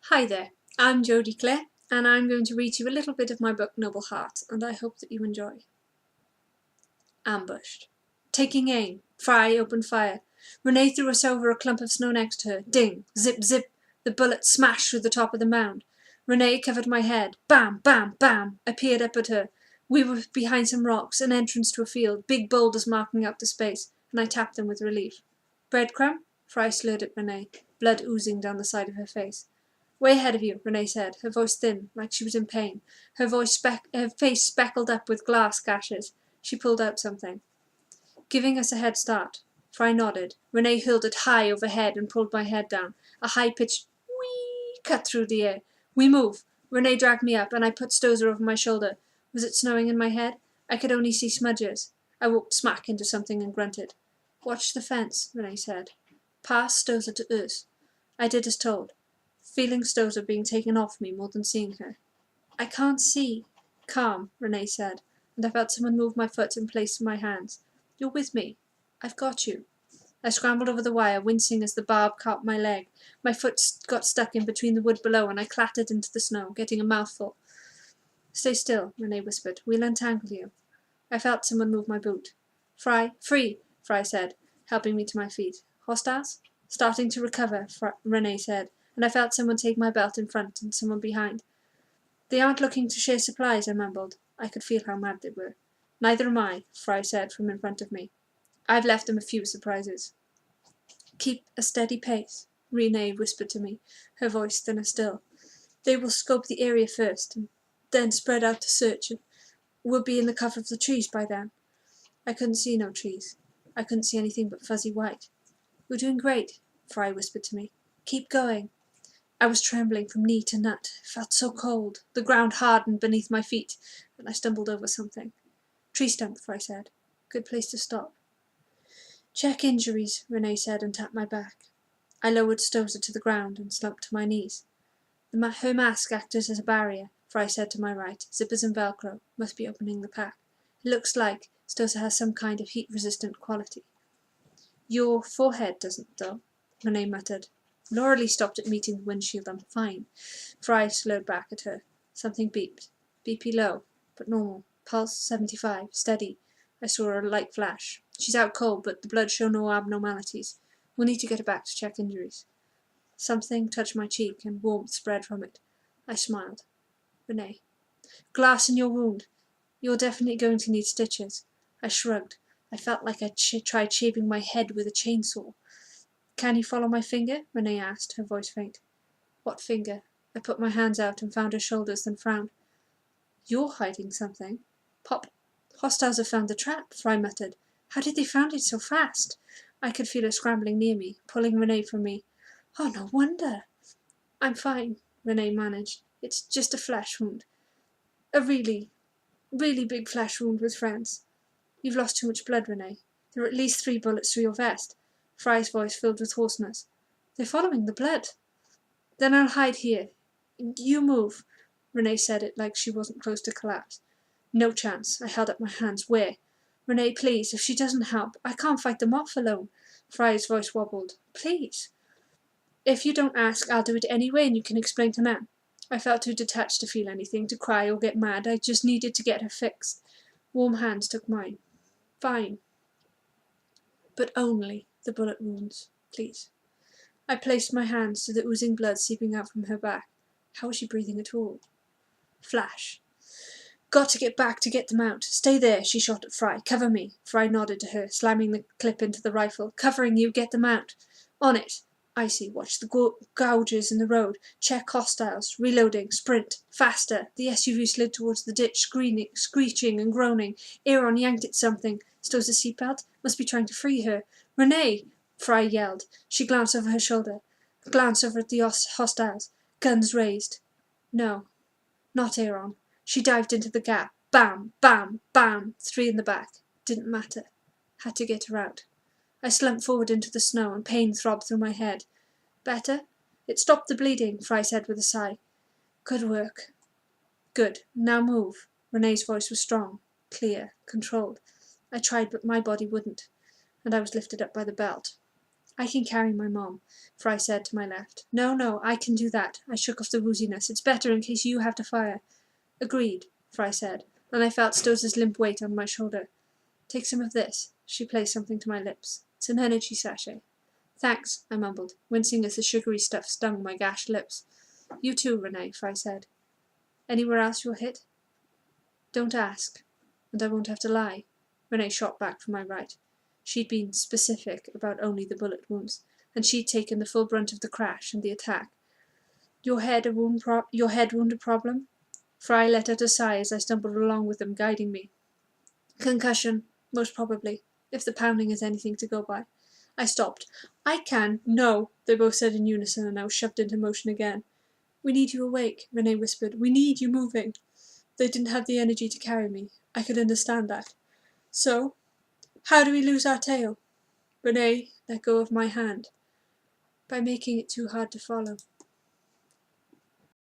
Hi there, I'm Jody Klaire, and I'm going to read you a little bit of my book Noble Heart, and I hope that you enjoy. Ambushed. Taking aim, Fry opened fire. Renee threw us over a clump of snow next to her. Ding, zip, zip, the bullet smashed through the top of the mound. Renee covered my head. Bam, bam, bam. I peered up at her. We were behind some rocks, an entrance to a field, big boulders marking out the space, and I tapped them with relief. Breadcrumb? Fry slurred at Renee, blood oozing down the side of her face. Way ahead of you, Renee said, her voice thin, like she was in pain. Her face speckled up with glass gashes. She pulled out something. Giving us a head start. Fry nodded. Renee hurled it high overhead and pulled my head down. A high-pitched whee cut through the air. We move. Renee dragged me up, and I put Stozer over my shoulder. Was it snowing in my head? I could only see smudges. I walked smack into something and grunted. Watch the fence, Renee said. Pass Stozer to us. I did as told, feeling Stozer being taken off me more than seeing her. I can't see. Calm, Renee said, and I felt someone move my foot and place my hands. You're with me. I've got you. I scrambled over the wire, wincing as the barb caught my leg. My foot got stuck in between the wood below, and I clattered into the snow, getting a mouthful. Stay still, Renee whispered. We'll untangle you. I felt someone move my boot. Fry, free, Fry said, helping me to my feet. Hostiles? Starting to recover, Renee said, and I felt someone take my belt in front and someone behind. They aren't looking to share supplies, I mumbled. I could feel how mad they were. Neither am I, Fry said from in front of me. I've left them a few surprises. Keep a steady pace, Renee whispered to me, her voice thinner still. They will scope the area first, and then spread out to search, and we'll be in the cover of the trees by then. I couldn't see no trees. I couldn't see anything but fuzzy white. You're doing great, Fry whispered to me. Keep going. I was trembling from knee to nut. It felt so cold. The ground hardened beneath my feet, and I stumbled over something. Tree stump, Fry said. Good place to stop. Check injuries, Renee said and tapped my back. I lowered Stozer to the ground and slumped to my knees. Her mask acted as a barrier, Fry said to my right. Zippers and Velcro. Must be opening the pack. It looks like Stozer has some kind of heat-resistant quality. Your forehead doesn't, though, Renee muttered. Laura Lee stopped at meeting the windshield. I'm fine. Fry slowed back at her. Something beeped. BP low, but normal. Pulse 75. Steady. I saw a light flash. She's out cold, but the blood showed no abnormalities. We'll need to get her back to check injuries. Something touched my cheek, and warmth spread from it. I smiled. Renee. Glass in your wound. You're definitely going to need stitches. I shrugged. I felt like I tried shaving my head with a chainsaw. Can you follow my finger? Renee asked, her voice faint. What finger? I put my hands out and found her shoulders, then frowned. You're hiding something. Pop. Hostiles have found the trap, Fry muttered. How did they find it so fast? I could feel her scrambling near me, pulling Renee from me. Oh, no wonder. I'm fine, Renee managed. It's just a flesh wound. A really, really big flesh wound with friends. You've lost too much blood, Renee. There are at least 3 bullets through your vest. Fry's voice filled with hoarseness. They're following the blood. Then I'll hide here. You move. Renee said it like she wasn't close to collapse. No chance. I held up my hands. Where? Renee, please, if she doesn't help, I can't fight them off alone. Fry's voice wobbled. Please. If you don't ask, I'll do it anyway, and you can explain to Nan. I felt too detached to feel anything, to cry or get mad. I just needed to get her fixed. Warm hands took mine. Fine. But only the bullet wounds, please. I placed my hands to the oozing blood seeping out from her back. How was she breathing at all? Flash. Got to get back to get them out. Stay there, she shot at Fry. Cover me. Fry nodded to her, slamming the clip into the rifle. Covering you, get them out. On it. Icy, watch the gouges in the road. Check hostiles. Reloading. Sprint. Faster. The SUV slid towards the ditch, screeching and groaning. Aaron yanked at something. Stows a seatbelt? Must be trying to free her. Renee! Fry yelled. She glanced over her shoulder. Glanced over at the hostiles. Guns raised. No. Not Aaron. She dived into the gap. Bam! Bam! Bam! 3 in the back. Didn't matter. Had to get her out. I slumped forward into the snow, and pain throbbed through my head. Better? It stopped the bleeding, Fry said with a sigh. Good work. Good. Now move. Renee's voice was strong, clear, controlled. I tried, but my body wouldn't, and I was lifted up by the belt. I can carry my mom, Fry said to my left. No, I can do that. I shook off the wooziness. It's better in case you have to fire. Agreed, Fry said, and I felt Stowe's limp weight on my shoulder. Take some of this. She placed something to my lips. It's an energy sachet. Thanks, I mumbled, wincing as the sugary stuff stung my gashed lips. You too, Renee, Fry said. Anywhere else you'll hit? Don't ask, and I won't have to lie. Renee shot back from my right. She'd been specific about only the bullet wounds, and she'd taken the full brunt of the crash and the attack. Your head wound a problem? Fry let out a sigh as I stumbled along with them, guiding me. Concussion, most probably, if the pounding is anything to go by. I stopped. I can. No, they both said in unison, and I was shoved into motion again. We need you awake, Renee whispered. We need you moving. They didn't have the energy to carry me. I could understand that. So, how do we lose our tail? Renee let go of my hand. By making it too hard to follow.